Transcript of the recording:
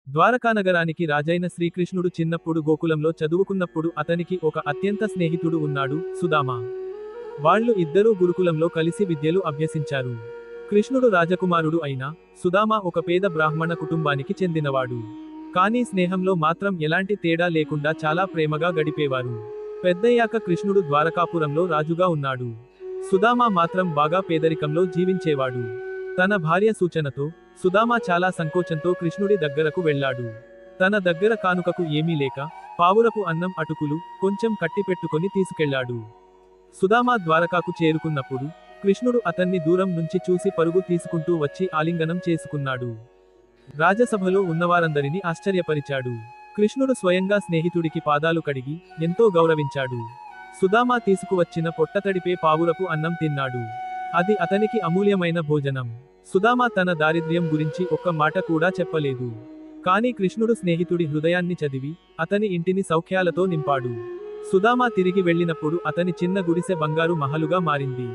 ద్వారకానగరానికి రాజైన శ్రీకృష్ణుడు చిన్నప్పుడు గోకులంలో చదువుకున్నప్పుడు అతనికి ఒక అత్యంత స్నేహితుడు ఉన్నాడు, సుదామ. వాళ్ళు ఇద్దరూ గురుకులంలో కలిసి విద్యలు అభ్యసించారు. కృష్ణుడు రాజకుమారుడు అయినా, సుదామ ఒక పేద బ్రాహ్మణ కుటుంబానికి చెందినవాడు. కానీ స్నేహంలో మాత్రం ఎలాంటి తేడా లేకుండా చాలా ప్రేమగా గడిపేవారు. పెద్దయ్యాక కృష్ణుడు ద్వారకాపురంలో రాజుగా ఉన్నాడు. సుదామ మాత్రం బాగా పేదరికంలో జీవించేవాడు. తన భార్య సూచనతో, సుదామ చాలా సంకోచంతో కృష్ణుడి దగ్గరకు వెళ్ళాడు. తన దగ్గర కానుకకు ఏమీ లేక, పావురపు అన్నం అటుకులు కొంచెం కట్టిపెట్టుకొని తీసుకెళ్లాడు. సుదామ ద్వారకాకు చేరుకున్నప్పుడు, కృష్ణుడు అతన్ని దూరం నుంచి చూసి పరుగు తీసుకుంటూ వచ్చి ఆలింగనం చేసుకున్నాడు. రాజసభలో ఉన్నవారందరినీ ఆశ్చర్యపరిచాడు. కృష్ణుడు స్వయంగా స్నేహితుడికి పాదాలు కడిగి, ఎంతో గౌరవించాడు. సుదామ తీసుకువచ్చిన పొట్టతడిపే పావురపు అన్నం తిన్నాడు. అది అతనికి అమూల్యమైన భోజనం. సుదామ తన దారిద్ర్యం గురించి ఒక్క మాట కూడా చెప్పలేదు. కాని కృష్ణుడు స్నేహితుడి హృదయాన్ని చదివి, అతని ఇంటిని సౌఖ్యాలతో నింపాడు. సుదామ తిరిగి వెళ్ళినప్పుడు అతని చిన్న గుడిసె బంగారు మహలుగా మారింది.